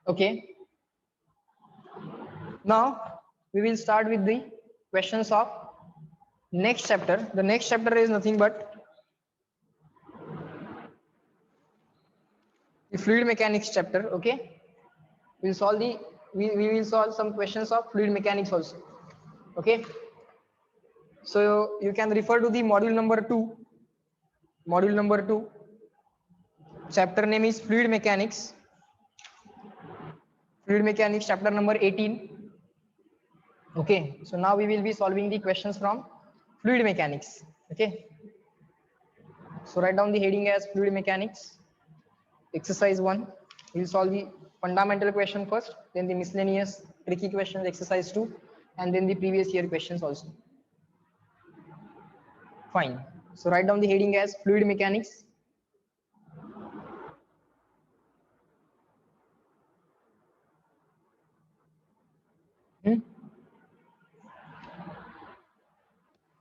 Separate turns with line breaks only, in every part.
Okay. Now we will start with the questions of next chapter. The next chapter is nothing but the fluid mechanics chapter. Okay. We'll solve the we will solve some questions of fluid mechanics also. Okay. So you can refer to the module number 2. Module number 2. Chapter name is fluid mechanics. Fluid mechanics chapter number 18. Okay. So now we will be solving the questions from fluid mechanics. Okay. So write down the heading as fluid mechanics. Exercise 1. We will solve the fundamental question first, then the miscellaneous tricky questions, exercise 2, and then the previous year questions also. Fine. So write down the heading as fluid mechanics.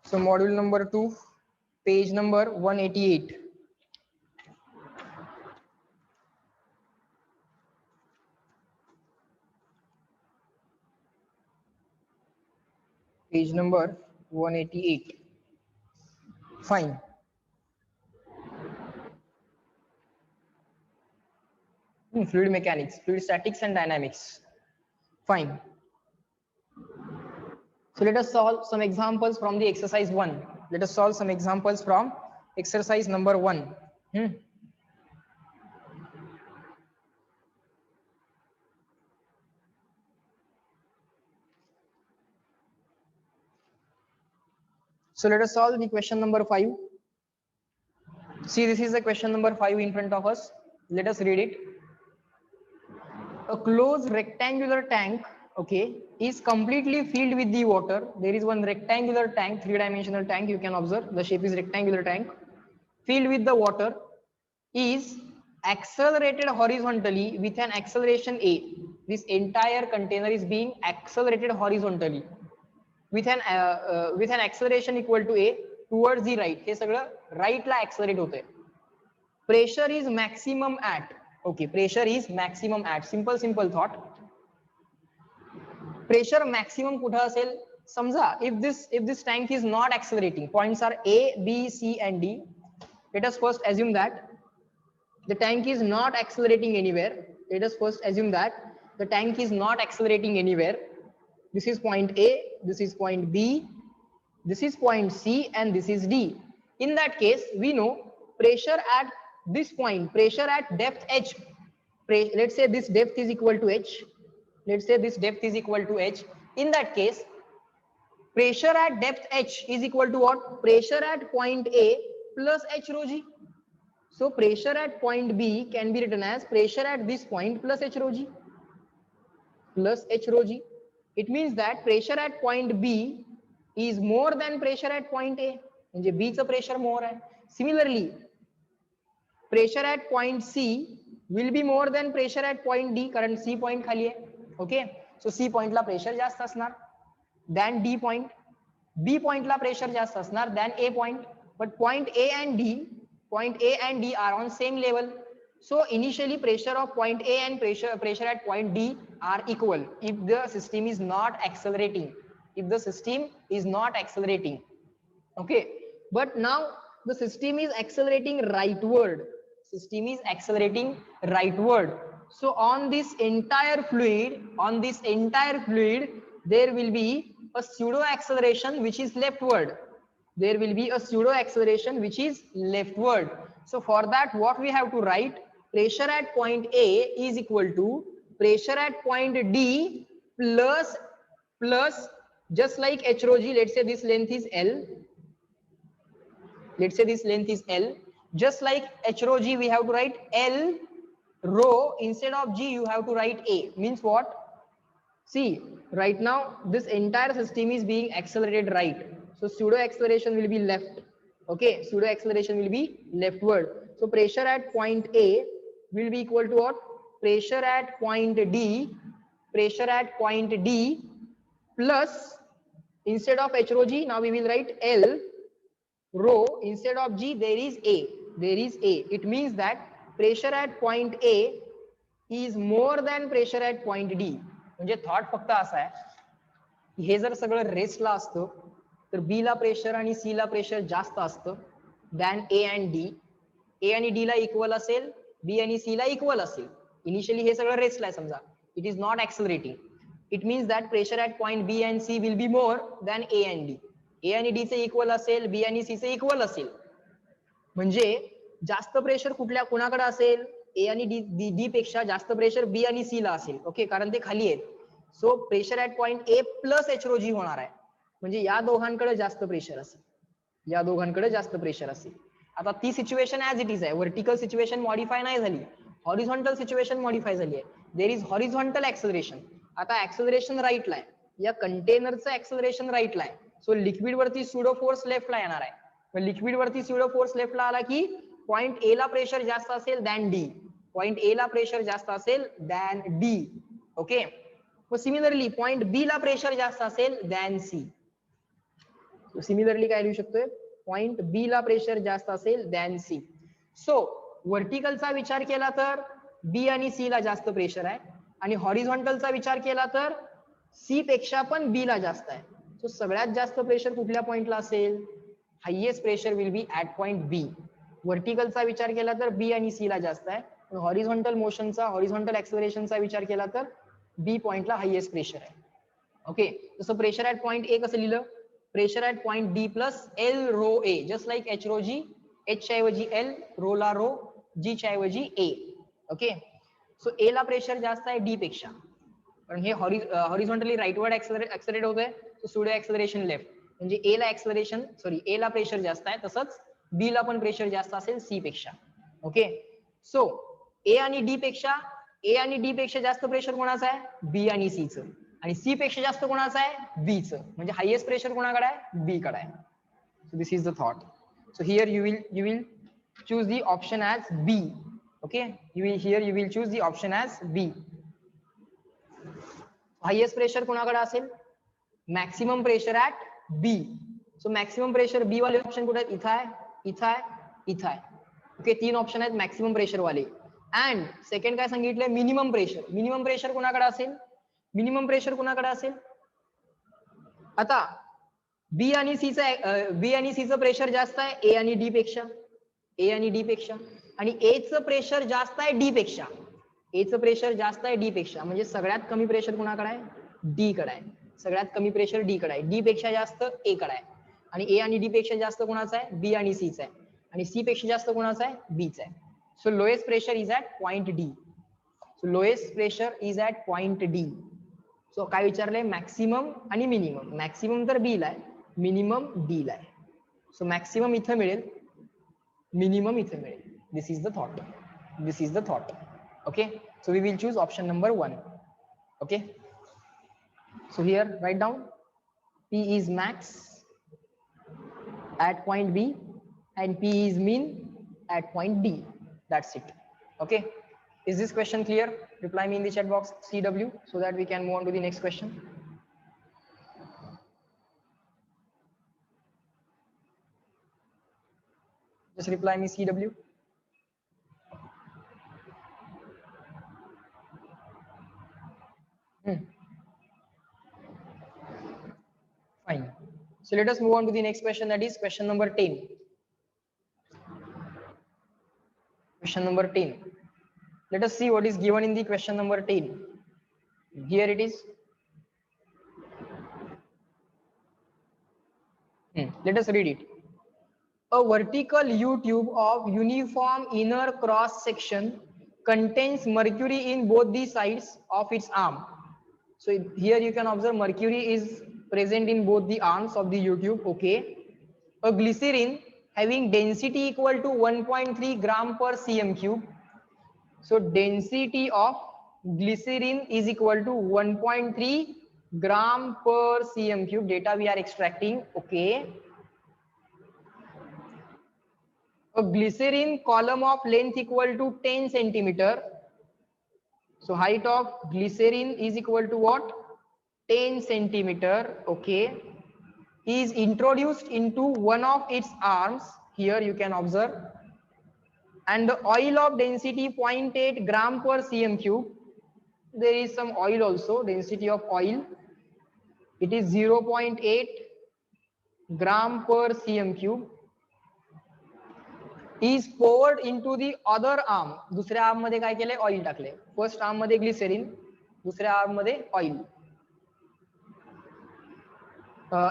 So module number 2, page number 188. Page number 188. Fine. Fluid mechanics, fluid statics and dynamics. Fine. So let us solve some examples from the exercise 1. Let us solve some examples from exercise number 1. So let us solve the question number 5. See, this is the question number 5 in front of us. Let us read it. A closed rectangular tank, okay, is completely filled with the water. There is one rectangular tank, three-dimensional tank. You can observe the shape is rectangular tank filled with the water, is accelerated horizontally with an acceleration a. This entire container is being accelerated horizontally with an acceleration equal to a towards the right. हे सगळं right ला accelerate होते. Pressure is maximum at. Okay, pressure is maximum at. Simple thought. Pressure maximum कुठं असेल? समजा if this tank is not accelerating, points are A, B, C and D. Let us first assume that the tank is not accelerating anywhere. Let us first assume that the tank is not accelerating anywhere. This is point A, this is point B, this is point C and this is D. In that case, we know pressure at this point, pressure at depth H. Let's say this depth is equal to H. Let's say this depth is equal to H. In that case, pressure at depth H is equal to what? Pressure at point A plus H rho G. So pressure at point B can be written as pressure at this point plus H rho G. Plus H rho G. It means that pressure at point B is more than pressure at point A. म्हणजे B चं pressure more आहे. Similarly, pressure at point C will be more than pressure at point D कारण C point खाली आहे. Okay, so C point ला pressure जास्त असणार than D point. B point ला pressure जास्त असणार than A point. But point A and D are on same level. So initially pressure of point A and pressure at point D are equal if the system is not accelerating. If the system is not accelerating. Okay, but now the system is accelerating rightward. System is accelerating rightward. So on this entire fluid, there will be a pseudo acceleration which is leftward. There will be a pseudo acceleration which is leftward. So for that, what we have to write? Pressure at point A is equal to pressure at point D plus just like H rho G. Let's say this length is L. Let's say this length is L. Just like H rho G, we have to write L rho instead of G. You have to write A. Means what? See, right now this entire system is being accelerated right. So pseudo acceleration will be left. Okay, pseudo acceleration will be leftward. So pressure at point A will be equal to what? Pressure at point D plus instead of H rho G, now we will write L rho instead of G. There is A. It means that pressure at point A is more than pressure at point D. म्हणजे thought फक्त असा आहे की हे जर सगळं रेस्टला असतं तर B ला प्रेशर आणि सी ला प्रेशर जास्त असतं than A and D. A आणि डी ला इक्वल असेल, बी आणि सी ला इक्वल असेल. इनिशियली हे सगळं रेस्टला आहे समजा, it is not accelerating. It means that pressure at point B and C will be more than A and D. A आणि D चे इक्वल असेल, बी आणि सी चे इक्वल असेल. म्हणजे जास्त प्रेशर कुठल्या कुणाकडे असेल, ए आणि डी पेक्षा जास्त प्रेशर बी आणि सी ला असेल. ओके, कारण ते खाली आहेत. So pressure at point A plus एचरोजी होणार आहे. म्हणजे या दोघांकडे जास्त प्रेशर असेल, या दोघांकडे जास्त प्रेशर असेल. आता ती सिच्युएशन ऍज इट इज आहे. व्हर्टिकल सिच्युएशन मॉडिफाय नाही झाली, हॉरिझॉन्टल सिच्युएशन मॉडिफाय झाली आहे. There is horizontal acceleration. आता ऍक्सलरेशन राईटला आहे, या कंटेनरचं ऍक्सलरेशन राईटला आहे. सो लिक्विड वरती सुडो फोर्स लेफ्टला येणार आहे. लिक्विड वरती सुडो फोर्स लेफ्टला आला की पॉइंट ए ला प्रेशर जास्त असेल दॅन डी. पॉइंट ए ला प्रेशर जास्त असेल than D. Okay, similarly point B ला प्रेशर जास्त असेल दॅन सी. सिमिलरली काय लिहू शकतोय, पॉइंट बी ला प्रेशर जास्त असेल दॅन सी. सो व्हर्टिकलचा विचार केला तर बी आणि सी ला जास्त प्रेशर आहे, आणि हॉरिझॉन्टलचा विचार केला तर सी पेक्षा पण बी ला जास्त आहे. सो सगळ्यात जास्त प्रेशर कुठल्या पॉइंटला असेल, highest pressure will be at point B. व्हर्टिकलचा विचार केला तर बी आणि सी ला जास्त आहे, हॉरिझॉन्टल मोशनचा, हॉरिझॉन्टल ऍक्सलरेशनचा विचार केला तर बी पॉइंटला हायएस्ट प्रेशर आहे. ओके, जसं प्रेशर ऍट पॉइंट ए कसं लिहिलं, pressure at point D plus L rho A, just like H rho G, H च्या ऐवजी एल, रो ला रो, जी च्या ऐवजी ए. ओके, सो ए ला प्रेशर जास्त आहे डी पेक्षा, कारण हे हॉरिझॉन्टली राईटवर्ड ऍक्सलरेट होतंय, सो सुडो ऍक्सलरेशन लेफ्ट. म्हणजे ए ला ऍक्सलरेशन ए ला प्रेशर जास्त आहे, तसंच बी ला पण प्रेशर जास्त असेल सी पेक्षा. ओके, सो ए आणि डी पेक्षा जास्त प्रेशर कोणाचं आहे, बी आणि सी चं, आणि सी पेक्षा जास्त कोणाचं आहे, बी चं. म्हणजे हायएस्ट प्रेशर कोणाकडे आहे, बी कडे आहे. So this is the thought. So here you will choose the option as B. Okay, you will choose the option as B. Highest pressure कोणाकडे असेल, maximum pressure at B. So maximum pressure B वाले option कुठे आहेत, इथं आहे, इथं आहे, इथं आहे. ओके, 3 ऑप्शन आहेत मॅक्सिमम प्रेशर वाले. अँड सेकंड काय सांगितलंय, मिनिमम प्रेशर. मिनिमम प्रेशर कोणाकडे असेल, मिनिमम प्रेशर कोणाकडे असेल, आता बी आणि सीचं प्रेशर जास्त आहे ए आणि डी पेक्षा, ए आणि डी पेक्षा, आणि ए चं प्रेशर जास्त आहे डी पेक्षा, ए चं प्रेशर जास्त आहे डी पेक्षा. म्हणजे सगळ्यात कमी प्रेशर कोणाकडे आहे, डी कडे आहे. सगळ्यात कमी प्रेशर डी कडे आहे, डी पेक्षा जास्त ए कडे आहे. आणि ए आणि डी पेक्षा जास्त कोणाचा आहे, बी आणि सी चा आहे, आणि सी पेक्षा जास्त कोणाचा आहे, बी चा आहे. So lowest pressure is at point D. So lowest pressure is at point D. So काय विचारलंय, मॅक्सिमम आणि मिनिमम. मॅक्सिमम तर बी ला आहे, मिनिमम डी ला आहे. सो मॅक्सिमम इथं मिळेल, मिनिमम इथं मिळेल. This is the thought, this is the thought. Okay, so we will choose option number 1. Okay, so here write down P is max at point B and P is mean at point D. That's it. Okay, is this question clear? Reply me in the chat box CW so that we can move on to the next question. Just reply me CW. Fine. So let us move on to the next question, that is question number 10. Question number 10. Let us see what is given in the question number 10. Here it is. Let us read it. A vertical U-tube of uniform inner cross section contains mercury in both the sides of its arm. So here you can observe mercury is present in both the arms of the U-tube. Okay. A glycerin having density equal to 1.3 gram per cm cube. So density of glycerin is equal to 1.3 gram per cm cube. Data we are extracting. Okay. A glycerin column of length equal to 10 centimeter. So height of glycerin is equal to what? 10 centimeter. Okay, is introduced into one of its arms. Here you can observe and the oil of density 0.8 gram per cm cube. There is some oil also, density of oil, it is 0.8 gram per cm cube, is poured into the other arm. दुसऱ्या arm मध्ये काय केले, oil टाकले. First arm मध्ये glycerine, दुसऱ्या arm मध्ये oil.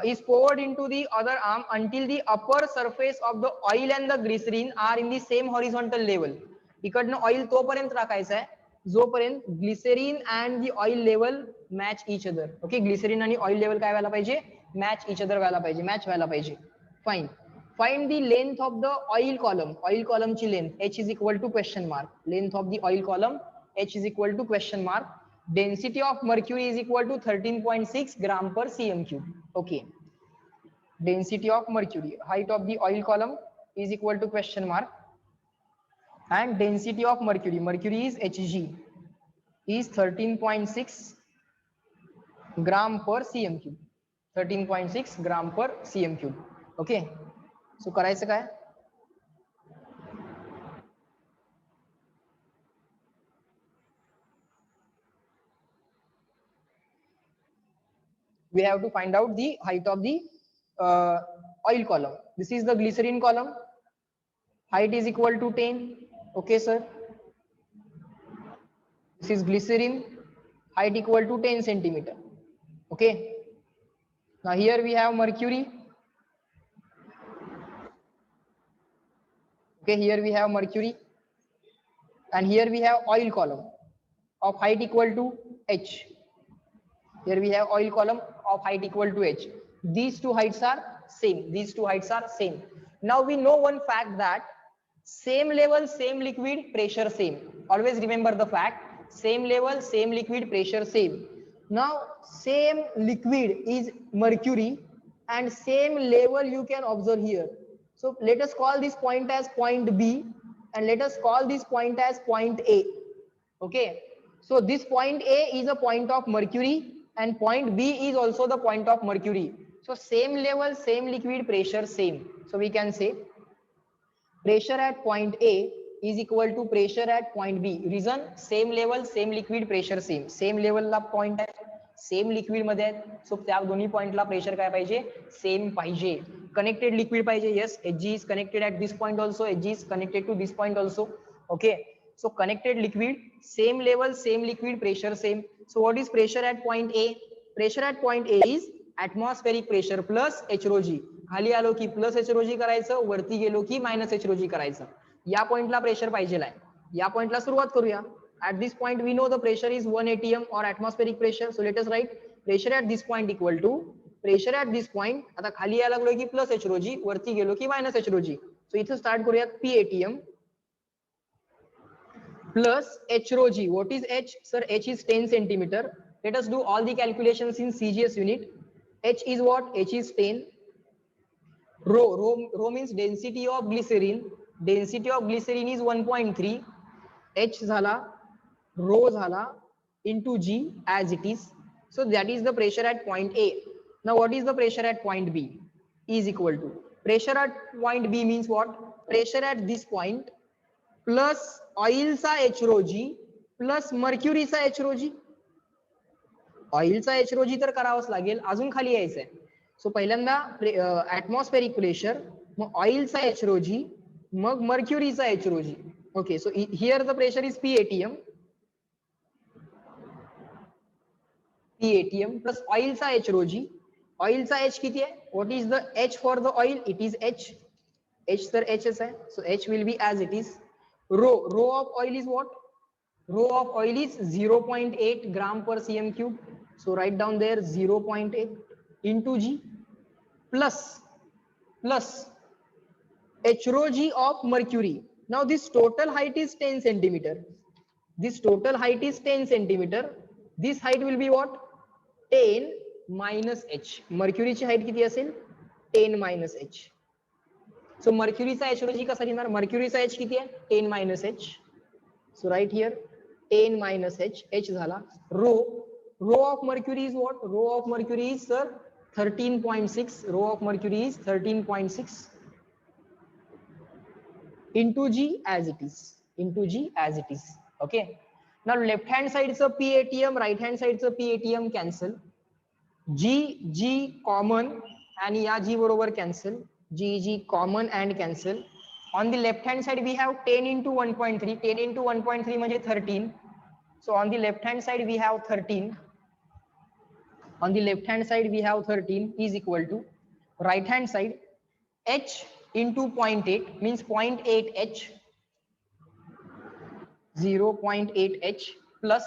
Is poured into the other arm until the upper surface of the oil and the glycerine are in the same horizontal level. इकडनं oil तोपर्यंत टाकायचं आहे जोपर्यंत glycerine and the oil level match each other. Okay, glycerine आणि oil level काय व्हायला पाहिजे, match each other व्हायला पाहिजे, मॅच व्हायला पाहिजे. Fine. Find the length of the oil column. Oil column ची length h is equal to question mark. Length of the oil column h is equal to question mark. Density of mercury is equal to 13.6 gram per cm cube. Okay. Density of mercury. Height of the oil column is equal to question mark. And density of mercury. Mercury is Hg. Is 13.6 gram per cm cube. 13.6 gram per cm cube. Okay. So करायचं काय, we have to find out the height of the oil column. This is the glycerine column. Height is equal to 10. Okay, sir. This is glycerine. Height equal to 10 centimeter. Okay. Now here we have mercury. Okay, here we have mercury, and here we have oil column of height equal to h. Here we have oil column of height equal to h. These two heights are same. These two heights are same. Now we know one fact that same level, same liquid, pressure same. Always remember the fact, same level, same liquid, pressure same. Now same liquid is mercury and same level you can observe here. So let us call this point as point B and let us call this point as point A. Okay. So this point A is a point of mercury and point B is also the point of mercury. So same level, same liquid, pressure same. So we can say pressure at point A is equal to pressure at point B. Reason, same level, same liquid, pressure same. Same level La point आहे, same liquid मध्ये आहे. So त्या दोन्ही point ला pressure काय पाहिजे, same पाहिजे. Connected liquid पाहिजे. Yes, Hg is connected at this point also. Hg is connected to this point also. Okay. So connected liquid, same level, same liquid, pressure same. So what is pressure at point A? Pressure at point A is atmospheric pressure plus h rho g. खाली आलो की plus h rho g करायचं, वरती गेलो की minus h rho g करायचं. या पॉइंटला pressure पाहिजे आहे. या पॉइंटला सुरुवात करूया. At this point we know the pressure is 1 atm or atmospheric pressure. So let us write pressure at this point equal to pressure at this point. आता खाली यायला लागलो की प्लस h rho g, वरती गेलो की minus h rho g. So इथे start करूयात p atm plus h rho g. What is h? Sir, h is 10 centimeter. Let us do all the calculations in CGS unit. H is what? H is 10. Rho means density of glycerine. Density of glycerine is 1.3. H झाला, rho झाला into G as it is. So that is the pressure at point A. Now what is the pressure at point B? Is equal to pressure at point B means what? Pressure at this point plus oil चा h rho g plus mercury चा h rho g. Oil चा h rho g तर करावंच लागेल, अजून खाली यायचंय. So पहिल्यांदा ऍटमॉस्फेरिक प्रेशर, मग ऑइलचा h rho g, मग मर्क्युरीचा h rho g. Okay, so here the pressure is p atm. p atm plus ऑइलचा h rho g. ऑइलचा h किती आहे? What is the h for the oil? It is h. h तर hच आहे, so h will be as it is. Rho of oil is what? Rho of oil is 0.8 gram per cm cube. So write down there 0.8 into G plus h rho g of mercury. Now this total height is 10 centimeter. This total height is 10 centimeter. This height will be what? 10 minus h. Mercury ची height किती असेल? 10 minus h. So mercury चा h rho g कसा लिहिणार? Mercury चा h किती आहे? 10 minus h. So right here 10 minus h. H झाला. Rho of mercury is what? Rho of mercury is, sir, 13.6. Rho of mercury is 13.6. into G as it is, into G as it is. Okay. Now left hand side is a PATM, right hand side is a PATM, cancel. G common and या G बरोबर cancel. G common and cancel. On the left hand side we have 10 into 1.3. 10 into 1.3 म्हणजे 13. So on the left hand side we have 13. On the left hand side we have 13 is equal to right hand side H into 0.8 means 0.8 H, 0.8 H plus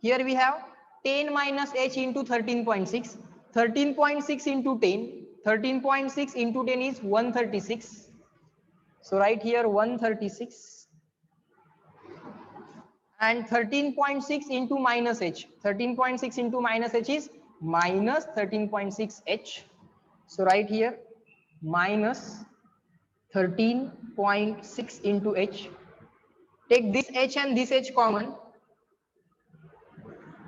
here we have 10 minus H into 13.6. 13.6 into 10. 13.6 into 10 is 136. So right here 136. And 13.6 into minus H. 13.6 into minus H is minus 13.6 H. So right here minus 13.6 into H. Take this H and this H common.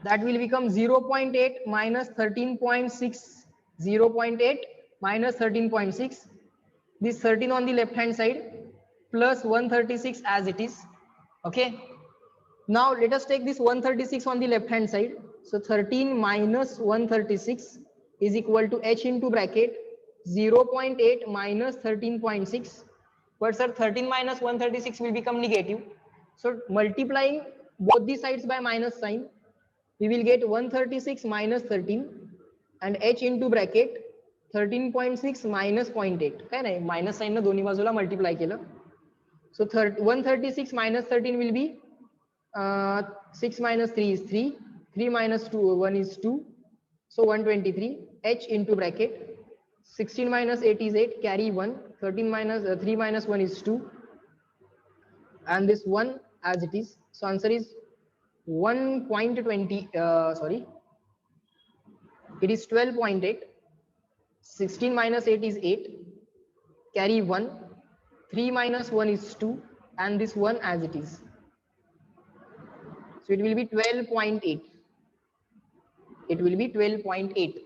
That will become 0.8 minus 13.6. 0.8 minus 13.6. This 13 on the left hand side plus 136 as it is. Okay. Now let us take this 136 on the left hand side. So 13 minus 136 is equal to H into bracket 0.8 minus 13.6. But sir, 13 minus 136 will become negative. So multiplying both the sides by minus sign, we will get 136 minus 13 and H into bracket 13.6 minus 0.8. काय नाही, minus sign न दोन्ही बाजूला multiply केलं. So 136 minus 13 will be 6 minus 3 is 3. 3 minus 2, 1 is 2. So 123 H into bracket 16 minus 8 is 8, carry 1. 13 minus 3 minus 1 is 2. And this 1 as it is. So answer is 1.20, sorry, it is 12.8. 16 minus 8 is 8, carry 1. 3 minus 1 is 2, and this 1 as it is. So it will be 12.8. It will be 12.8.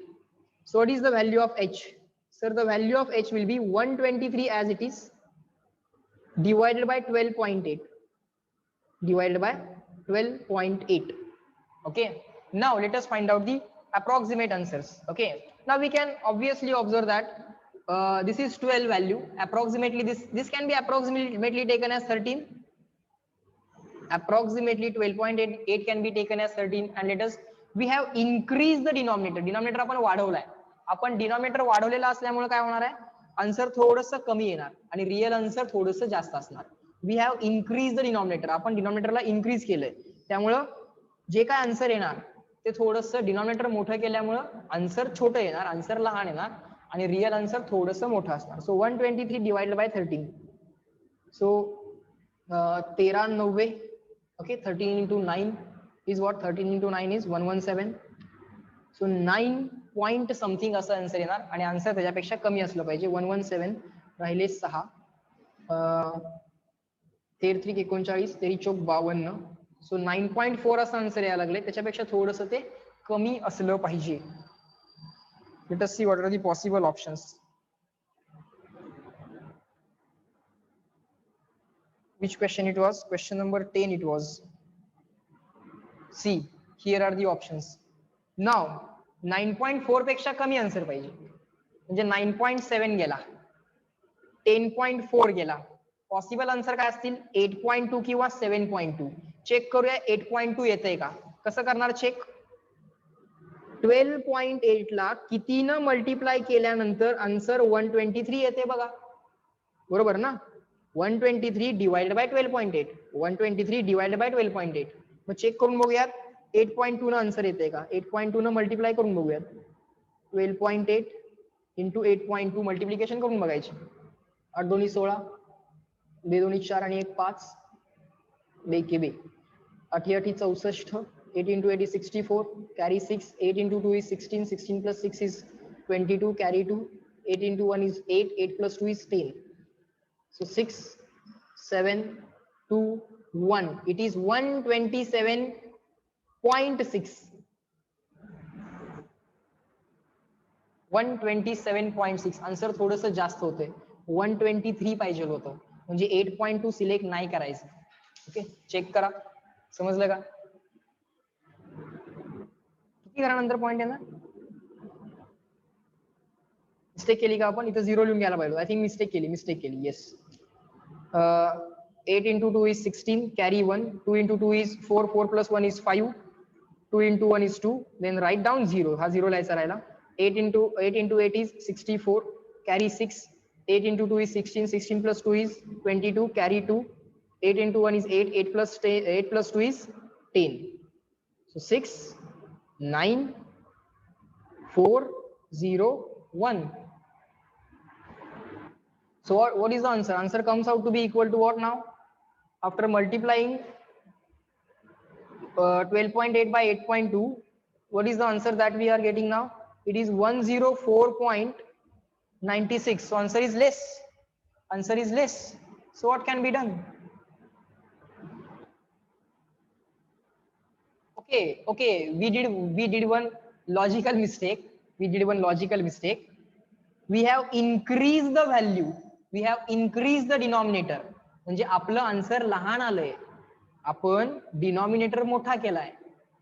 So what is the value of H? Sir, the value of H will be 123 as it is divided by 12.8. Divided by 12.8. Okay. Now let us find out the approximate answers. Okay. Now we can obviously observe that this is 12 value. Approximately this can be approximately taken as 13. Approximately 12.8 can be taken as 13. And let us, we have increased the denominator. Denominator आपण वाढवलाय. आपण denominator वाढवलेला असल्यामुळे काय होणार आहे? Answer थोडंसं कमी येणार आणि रिअल आन्सर थोडंसं जास्त असणार. We have increase the denominator. आपण डिनॉमिनेटरला इन्क्रीज केलंय, त्यामुळं जे काय आन्सर येणार ते थोडंसं डिनॉमिनेटर मोठं केल्यामुळं आन्सर छोटं येणार, आन्सर लहान येणार आणि रिअल आन्सर थोडंसं मोठं असणार. सो 123 divided bye 13. So 13 okay. 13 into 9 is what? 13 into 9 is 117. So 9 point something असं आन्सर येणार आणि आन्सर त्याच्यापेक्षा कमी असलं पाहिजे. 117 राहिले 6. 13 39, 13 चौक 52. सो 9.4 असं आन्सर यायला लागले, त्याच्यापेक्षा थोडंसं ते कमी असलं पाहिजे. Let us see what are the possible options. Which question it was? Question number 10 it was. See, here are the options. Now 9.4 पेक्षा कमी आन्सर पाहिजे, म्हणजे 9.7 गेला, 10.4 गेला. पॉसिबल आन्सर काय असतील? 8.2 किंवा 7.2. चेक करूया 8.2 येतंय का. कसं करणार चेक? 12.8 ला कितीनं मल्टिप्लाय केल्यानंतर आन्सर 123 येते बघा, बरोबर ना? 123 डिवाइडेड बाय 12.8. 123 divided by 12.8. मग चेक करून बघूयात 8.2 न आन्सर येते का. 8.2 न मल्टिप्लाय करून बघूयात. 12.8 इंटू 8.2 मल्टिप्लिकेशन करून बघायची. 8 दोन्ही 16, 2 दोन्ही 4 आणि 1 5, 2 के 2, 8 8 64, 8 into 8 is 64, carry 6, 8 into 2 is 16, 16 plus 6 is 22, carry 2, 8 into 1 is 8, 8 plus 2 is 10. So 6, 7, 2, 1. It is 127.6. 127.6. Answer थोडंसं जास्त होते. 123 पाहिजे होतं, म्हणजे 8.2 सिलेक्ट नाही करायचं. ओके, चेक करा, समजलं का? किती घरानंतर पॉईंट आहे ना, मिस्टेक केली का आपण? इथं 0 लिहून घ्यायला पाहिजे. आय थिंक मिस्टेक केली. Yes. 8 into 2 is 16, carry 1. 2 into 2 is 4, 4 plus 1 is 5. 2 into 1 is 2. Then write down 0. हा 0 लिहायचा राहिला. 8 into 8 is 64, carry 6. 8 into 2 is 16. 16 plus 2 is 22, carry 2. 8 into 1 is 8. 8 plus 2 is 10. So 6, 9, 4, 0, 1. So what is the answer? Answer comes out to be equal to what now? After multiplying 12.8 by 8.2, what is the answer that we are getting now? It is 104.96. So answer is less. So what can be done? Okay, we did one logical mistake. We have increased the value. We have increased the denominator. म्हणजे आपलं answer लहान आलंय, आपण denominator मोठा केलाय,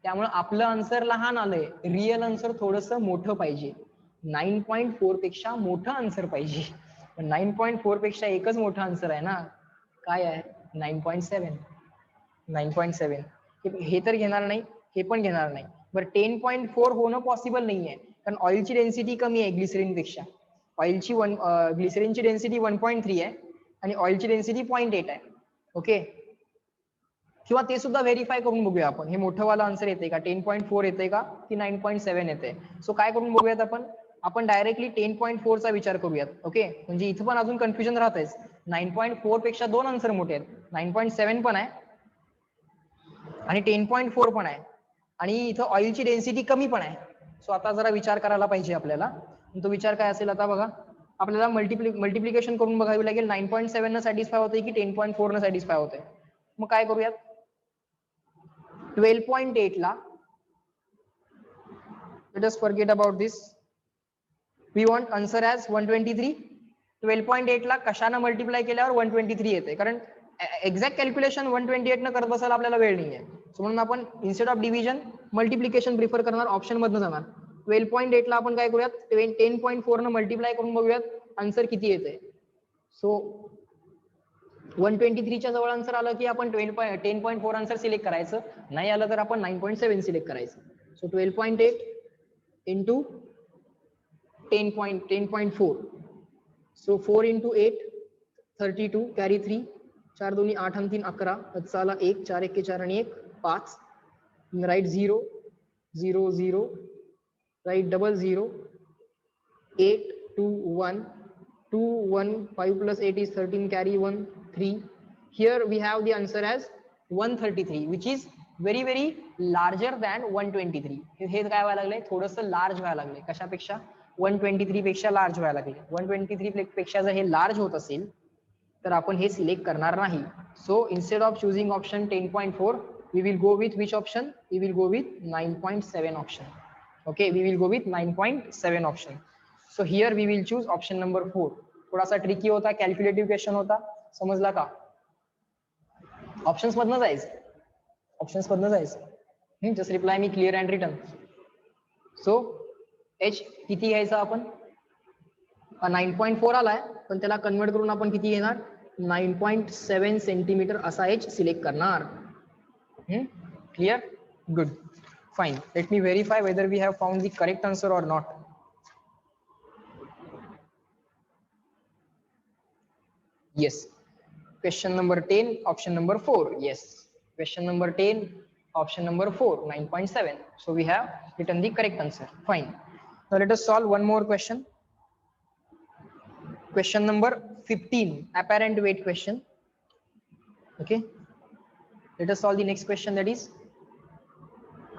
त्यामुळे आपलं answer लहान आलंय. रिअल आन्सर थोडंसं मोठं पाहिजे. 9.4 पेक्षा मोठं आन्सर पाहिजे. 9.4 पेक्षा एकच मोठं आन्सर आहे ना, काय आहे? 9.7. 9.7. हे तर घेणार नाही, हे पण घेणार नाही. बरं 10.4 होणं पॉसिबल नाहीये, कारण ऑइलची डेन्सिटी कमी आहे ग्लिसरीन पेक्षा. ऑइलची ग्लिसरीनची डेन्सिटी 1.3 आहे आणि ऑइलची डेन्सिटी 0.8 आहे. ओके, किंवा ते सुद्धा व्हेरीफाय करून बघूया आपण, हे मोठं वाला आन्सर येते का, 10.4 येते का की 9.7 येते. सो काय करून बघूयात आपण डायरेक्टली 10.4 चा विचार करूयात. ओके, म्हणजे इथं पण अजून कन्फ्युजन राहतेच. 9.4 पेक्षा दोन आन्सर मोठे आहेत, 9.7 पण आहे आणि 10.4 पण आहे, आणि इथं ऑइलची डेन्सिटी कमी पण आहे. सो आता जरा विचार करायला पाहिजे आपल्याला. तो विचार काय असेल आता बघा, आपल्याला मल्टिप्लिकेशन करून बघावी लागेल. 9.7 न सॅटिस्फाय होते की 10.4 न सॅटिस्फाय होते. मग काय करूयात, 12.8 ला, let us forget about this, we want answer as 123. 12.8 ला कशाने मल्टिप्लाय केल्यावर 123 येते, कारण एक्झॅक्ट कॅल्क्युलेशन 128 न करत बसायला आपल्याला वेळ नाहीये. सो म्हणून आपण instead of division multiplication prefer करणार, ऑप्शन मधनं जाणार. 12.8 ला आपण काय करूयात, 10.4 न मल्टिप्लाय करून बघूयात आन्सर किती येते. सो 123 च्या जवळ आन्सर आलं की आपण 10.4 आन्सर सिलेक्ट करायचं, नाही आलं तर आपण 9.7 सिलेक्ट करायचं. सो 12.8 इंटू 10.4. सो 4 into 8 32, कॅरी 3, 4 2 8 आणि 3 11, 1 4 1 4 आणि 1 5. Right 0 0 0, right double 0, 8 2 1 2 1, 5 plus 8 is 13, carry 1 3. Here we have the answer as 133, which is very larger than 123. हे काय व्हायला लागले, थोडंसं लार्ज व्हायला लागले. कशापेक्षा? 123 पेक्षा लार्ज व्हायला लागले. 123 पेक्षा जर हे लार्ज होत असेल तर आपण हे सिलेक्ट करणार नाही. So instead of चुझिंग option 10.4, we will go with which option? We will go with 9.7 option. Okay, we will go with 9.7 option. So here we will choose option number 4. थोडासा ट्रिकी होता, calculative question होता, समजला का? Options मधनं जायचं. Just reply me clear and return. So H किती घ्यायचा आपण? 9.4 आलाय, पण त्याला कन्वर्ट करून आपण किती घेणार? 9.7 सेंटीमीटर असा एच सिलेक्ट करणार. Clear? Good, fine. Let me verify whether we have found the correct answer or not. Yes, question number 10, option number 4. Yes, question number 10, option number 4, 9.7. So we have written the correct answer. Fine. Now let us solve one more question. Question number 15, apparent weight question. Okay, let us solve the next question, that is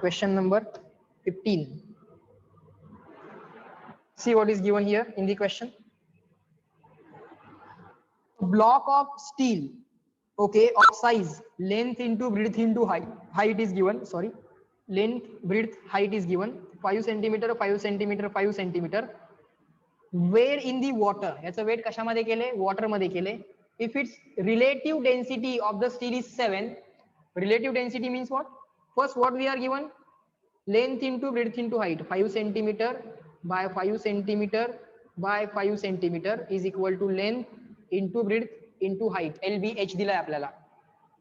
question number 15. See what is given here in the question. Block of steel, okay, of size length into breadth into height is given. Sorry, length, breadth, height is given. 5 centimeter, 5 centimeter, 5 centimeter. Weight in the water, याचं weight कशामध्ये केले, water मध्ये केले. If it's relative density of the steel is 7, relative density means what, first what we are given, length into breadth into height, 5 centimetre by 5 centimetre by 5 centimetre is equal to length into breadth into height, LBH दिलाय आपल्याला.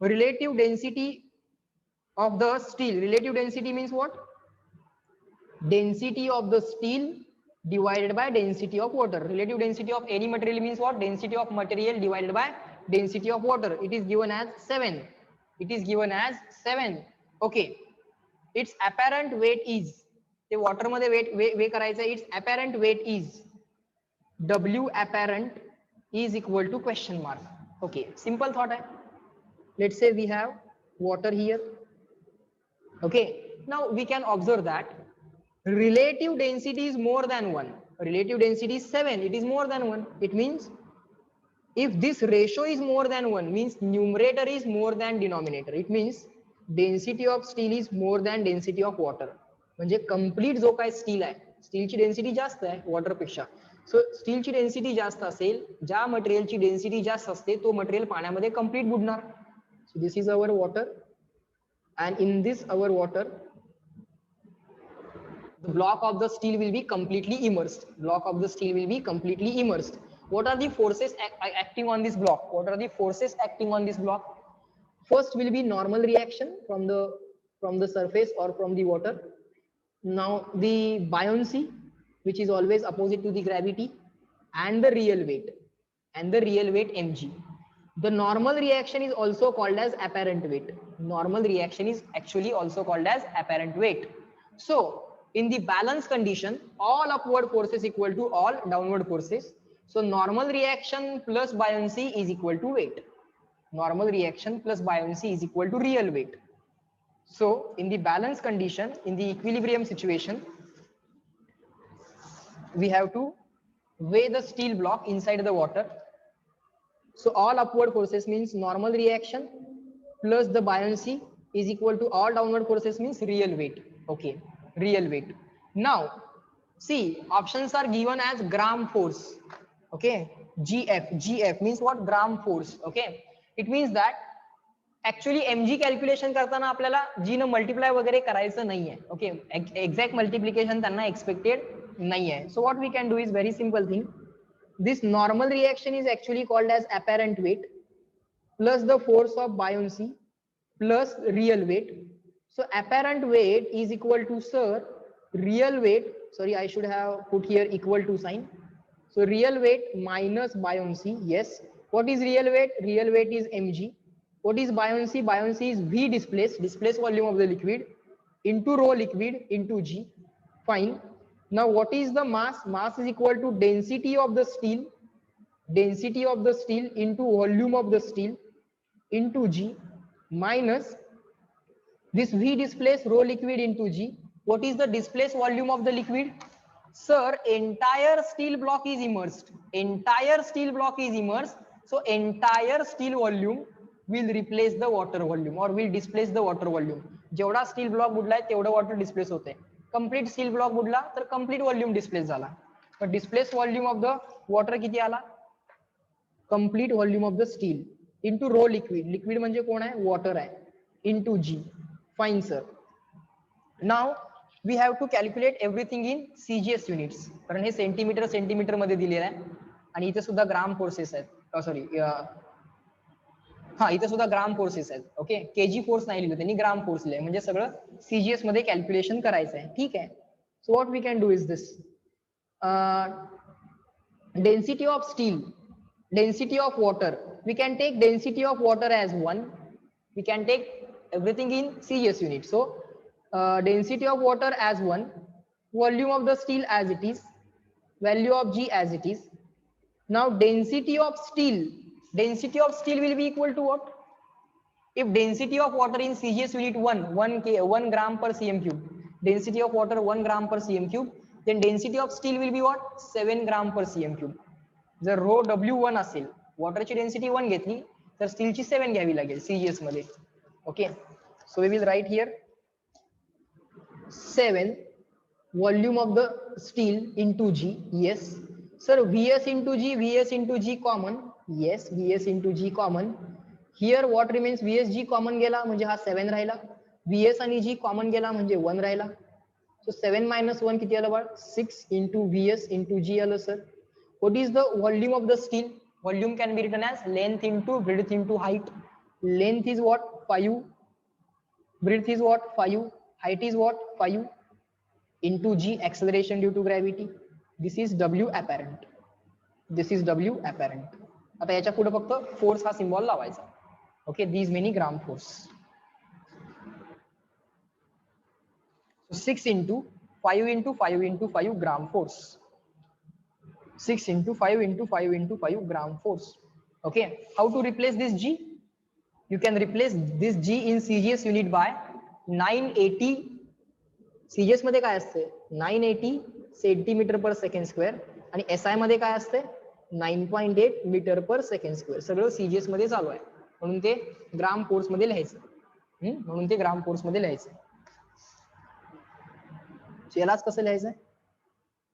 Relative density of the steel, relative density means what, density of the steel divided by density of water. Relative density of any material means what, density of material divided by density of water. It is given as 7, it is given as 7. Okay, its apparent weight is, ते water मध्ये weight करायचं, its apparent weight is W apparent is equal to question mark. Okay, simple thought hai. Let's say we have water here. Okay, now we can observe that relative density is more than 1. Relative density is 7, it is more than 1. It means if this ratio is more than 1, means numerator is more than denominator. It means density of steel is more than density of water. म्हणजे complete जो काय steel आहे, स्टीलची density जास्त आहे water पेक्षा. सो स्टीलची density जास्त असेल, ज्या मटेरियलची डेन्सिटी जास्त असते तो मटेरियल पाण्यामध्ये कंप्लीट बुडणार. So this is our water. And in this our water, the block of the steel will be completely immersed. Block of the steel will be completely immersed. What are the forces acting on this block? What are the forces acting on this block? First will be normal reaction from the surface or from the water. Now the buoyancy, which is always opposite to the gravity, and the real weight, mg. The normal reaction is also called as apparent weight. Normal reaction is actually also called as apparent weight. So in the balance condition, all upward forces equal to all downward forces. So normal reaction plus buoyancy is equal to weight. Normal reaction plus buoyancy is equal to real weight. So in the balance condition, in the equilibrium situation, we have to weigh the steel block inside the water. So all upward forces means normal reaction plus the buoyancy is equal to all downward forces means real weight. Okay, real weight. Now see, options are given as gram force. Okay, gf means what, gram force. Okay, it means that actually mg calculation करताना आपल्याला g न multiply वगैरे करायचं नाहीये. Okay, exact multiplication त्यांना expected नाहीये. So what we can do is very simple thing. This normal reaction is actually called as apparent weight plus the force of buoyancy plus real weight. So apparent weight is equal to, sir, real weight, sorry, I should have put here equal to sign. So real weight minus buoyancy. Yes, what is real weight? Real weight is mg. What is buoyancy? Buoyancy is v, displaced volume of the liquid, into rho liquid into g. Fine. Now what is the mass? Mass is equal to density of the steel, into volume of the steel into g minus this v displaced rho liquid into g. What is the displaced volume of the liquid? Sir, entire steel block is immersed. Entire steel block is immersed. So entire steel volume will replace the water volume or will displace the water volume. जेवढा steel block बुडलाय तेवढा water displace होते. Complete steel block बुडला तर complete volume displace झाला. पण displace volume of the water किती आला? Complete volume of the steel into rho liquid. Liquid म्हणजे कोण आहे? वॉटर आहे. Into G. Fine sir. Now we have to calculate everything in CGS units, कारण हे सेंटीमीटर मध्ये दिलेलं आहे आणि इथे सुद्धा ग्राम फोर्सेस आहेत. सॉरी, हा इथे सुद्धा ग्राम फोर्सेस आहेत. ओके, केजी फोर्स नाही लिहिलं त्यांनी, ग्राम फोर्स लिहिलंय. म्हणजे सगळं CGS मध्ये कॅल्क्युलेशन करायचं आहे. ठीक आहे. So what we can do is this. Density of steel, density of water, we can take density of water as 1. We can take everything in CGS unit. So density of water as 1, volume of the steel as it is, value of G as it is. Now density of steel will be equal to what? If density of water in CGS unit 1 gram per cm cube, density of water 1 gram per cm cube, then density of steel will be what? 7 gram per cm cube. जर रो W1 असेल, वॉटरची density 1 घेतली तर स्टीलची 7 घ्यावी लागेल CGS मध्ये. Okay, so we will write here 7 volume of the steel into G. Yes, Sir, Vs into G common. Yes, Vs into G common. Here what remains? Vsg common गेला म्हणजे हा 7 राहिला. Vs आणि G common गेला म्हणजे 1 राहिला. So 7 minus 1 किती आलं बाळ? 6 into Vs into G आलं sir. What is the volume of the steel? Volume can be written as length into width into height. Length is what? 5. Width is what? 5. Height is what? 5. Into G, acceleration due to gravity. This is W apparent. This is W apparent. आता याच्या पुढे फक्त force हा symbol लावायचा. Okay, these many gram force. So 6 into 5 into 5 into 5 gram force. 6 into 5 into 5 into 5 gram force. Okay, how to replace this G? You can replace this G in CGS unit by 980. CGS मध्ये काय असते? 980 centimetre पर second square आणि SI मध्ये काय असते? 9.8 metre पर second square. सगळं CGS मध्ये चालू आहे म्हणून ते ग्राम फोर्स मध्ये लिहायचं. म्हणून ते ग्राम फोर्स मध्ये लिहायचं. यालाच कसं लिहायचं?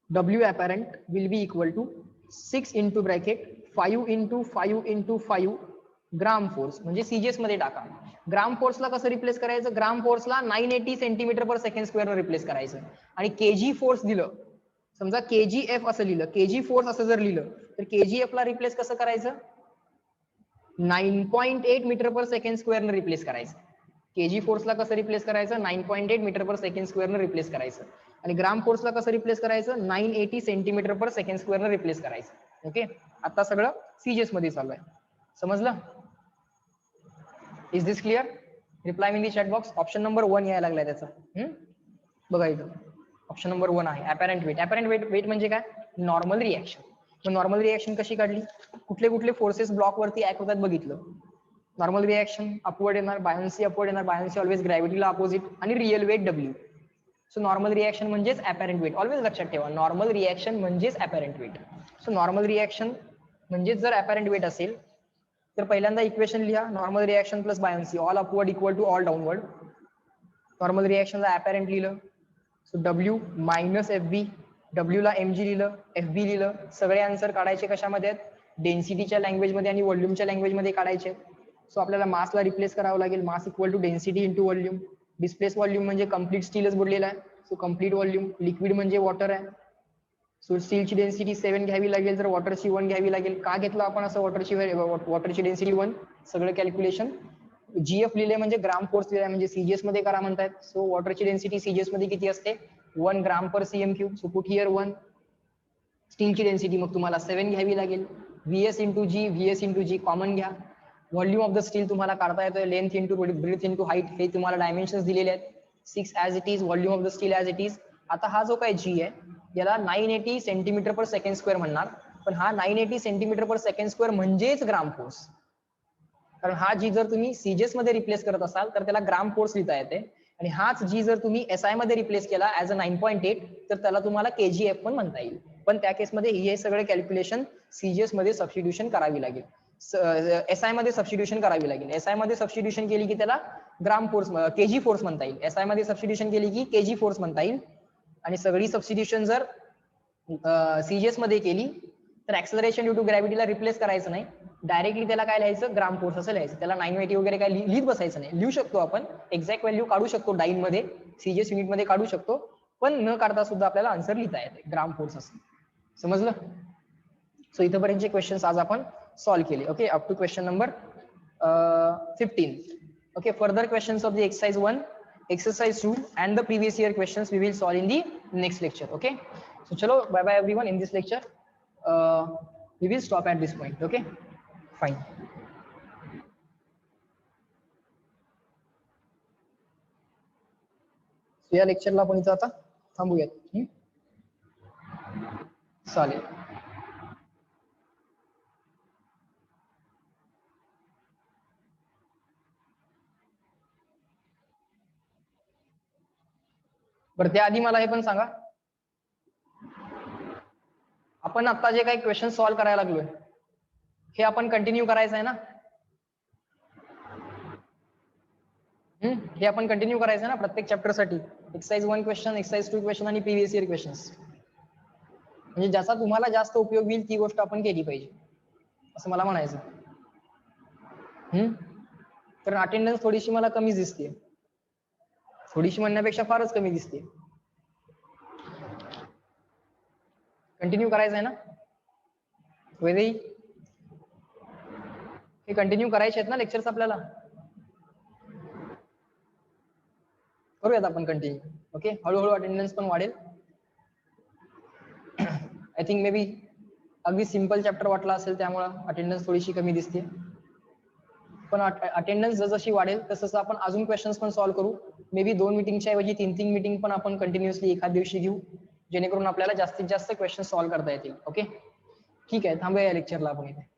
W apparent will be equal to 6 into bracket 5 into 5 into 5 gram force. म्हणजे सीजीएस मध्ये टाका. ग्राम फोर्सला कसं रिप्लेस करायचं? ग्राम फोर्सला 980 सेंटीमीटर पर सेकंड स्क्वेअर रिप्लेस करायचं आणि केजी फोर्स दिलं, समजा KGF असं लिहिलं, केजी फोर्स असं जर लिहिलं तर KGF ला रिप्लेस कसं करायचं? 9.8 मीटर पर सेकंड स्क्वेअर ने रिप्लेस करायचं. केजी फोर्सला कसं रिप्लेस करायचं? 9.8 मीटर पर सेकंड स्क्वेअर ने रिप्लेस करायचं आणि ग्राम फोर्सला कसं रिप्लेस करायचं? 980 सेंटीमीटर पर सेकंड स्क्वेअर ने रिप्लेस करायचं. ओके, आता सगळं सीजीएस मध्ये चालू आहे. समजलं? Is this clear? Reply in the chat box. Option number 1 यायला लागलाय त्याचा. बघा इथं ऑप्शन नंबर 1 आहे अपॅरंट वेट. अपॅरंट वेट म्हणजे काय? Normal reaction. मग नॉर्मल रिएक्शन कशी काढली? कुठले कुठले फोर्सेस ब्लॉक वरती ऍक्ट होतात बघितलं. नॉर्मल रिएक्शन अपवर्ड येणार, बायन्सी अपवर्ड येणार, बायन्सी ऑलवेज ग्रॅव्हिटीला अपोजिट आणि real weight W. So normal reaction म्हणजेच अपॅरंट वेट. ऑलवेज लक्षात ठेवा, नॉर्मल रिएक्शन म्हणजेच apparent weight. So normal reaction म्हणजेच जर अपॅरंट वेट असेल तर पहिल्यांदा इक्वेशन लिहा, normal reaction plus buoyancy all upward equal to all downward. Normal रिएक्शनला अपॅरंट लिहिलं, so W minus FB, W ला mg लिहिलं, FB लिहिलं. सगळे आन्सर काढायचे कशामध्ये आहेत? डेन्सिटीच्या लँग्वेज मध्ये आणि व्हॉल्यूमच्या लँग्वेज मध्ये काढायचे. सो आपल्याला मासला रिप्लेस करावं लागेल. Mass equal to density into volume. Displace volume म्हणजे कम्प्लीट स्टीलच बुडलेला आहे, सो कम्प्लीट व्हॉल्यूम. लिक्विड म्हणजे वॉटर आहे, सो स्टीलची डेन्सिटी 7 घ्यावी लागेल, तर वॉटरची 1 घ्यावी लागेल. का घेतलं आपण असं? वॉटरची डेन्सिटी 1. सगळं कॅल्क्युलेशन GF लिहिले म्हणजे ग्राम फोर्स लिहिलाय म्हणजे सीजीएस मध्ये करा म्हणतायत. सो वॉटरची डेन्सिटी सीजीएस मध्ये किती असते? 1 gram per CM3. So put here 1. स्टीलची डेन्सिटी मग तुम्हाला 7 घ्यावी लागेल. VS इंटू G कॉमन घ्या. व्हॉल्यूम ऑफ द स्टील तुम्हाला काढता येतोय. Length into breadth into height हे तुम्हाला डायमेन्शन्स दिलेले आहेत. 6 as it is, volume of the steel as it is. आता हा जो काय G आहे याला 980 सेंटीमीटर पर सेकंड स्क्वेअर म्हणणार, पण हा 980 सेंटीमीटर पर सेकंड स्क्वेअर म्हणजेच ग्राम फोर्स. कारण हा G जर तुम्ही सीजीएस मध्ये रिप्लेस करत असाल तर त्याला ग्राम फोर्स लिहिता येते आणि हाच G जर तुम्ही SI मध्ये रिप्लेस केला ऍज अ 9.8 तर त्याला तुम्हाला KGF पण म्हणता येईल. पण त्या केसमध्ये हे सगळे कॅल्क्युलेशन सीजीएस मध्ये सबस्टिट्यूशन करावी लागेल, SI मध्ये सबस्टिट्यूशन करावी लागेल. SI मध्ये सबस्टिट्यूशन केली की त्याला ग्राम फोर्स केजी फोर्स म्हणता येईल. SI मध्ये सबस्टिट्यूशन केली की केजी फोर्स म्हणता येईल. आणि सगळी सबस्टिट्यूशन जर सीजीएस मध्ये केली तर ऍक्सलरेशन ड्यू टू ग्रॅव्हिटीला रिप्लेस करायचं नाही, डायरेक्टली त्याला काय लिहायचं? ग्राम फोर्स असं लिहायचं. त्याला 980 वगैरे काय लिहित बसायचं नाही. लिहू शकतो आपण, एक्झॅक्ट व्हॅल्यू काढू शकतो डाईन मध्ये, सीजीएस युनिट मध्ये काढू शकतो, पण न काढता सुद्धा आपल्याला आन्सर लिहिता येते ग्राम फोर्स असं. समजलं? सो इथपर्यंतचे क्वेश्चन्स आज आपण सॉल्व्ह केले. Okay, up to question number 15. Okay, further questions of the exercise 1, exercise 2 and the previous year questions we will solve in the next lecture. Okay, so chalo, bye bye everyone. In this lecture we will stop at this point. Okay, fine. So या lecture ला आपण इथं आता थांबूयात. चालेल. बरं, त्याआधी मला हे पण सांगा, आपण आता जे काही क्वेश्चन सॉल्व्ह करायला लागलोय हे आपण कंटिन्यू करायचं आहे ना? हे आपण कंटिन्यू करायचं ना प्रत्येक चॅप्टर साठी? एक्सरसाइज 1 क्वेश्चन, एक्सरसाइज 2 क्वेश्चन आणि प्रिव्हियस इयर क्वेश्चन्स. म्हणजे ज्याचा तुम्हाला जास्त उपयोग होईल ती गोष्ट आपण केली पाहिजे असं मला म्हणायचं. तर अटेंडन्स थोडीशी मला कमीच दिसते, थोडीशी म्हणण्यापेक्षा फारच कमी दिसते. कंटिन्यू करायचं आहे ना वैदई, हे कंटिन्यू करायचे आहेत ना लेक्चर्स आपल्याला, करूयात आपण कंटिन्यू. ओके, हळूहळू अटेंडन्स पण वाढेल. आय थिंक मे बी अगदी सिंपल चॅप्टर वाटला असेल त्यामुळे अटेंडन्स थोडीशी कमी दिसते, पण अटेंडन्स जसजशी वाढेल तसं आपण अजून क्वेश्चन्स पण सॉल्व्ह करू. मे बी 2 मीटिंगच्या ऐवजी 3 मीटिंग पण आपण कंटिन्युअसली एखाद दिवशी घेऊ, जेणेकरून आपल्याला जास्तीत जास्त क्वेश्चन सॉल्व्ह करता येतील. ओके ठीक आहे, थांबूया या लेक्चरला आपण इथे.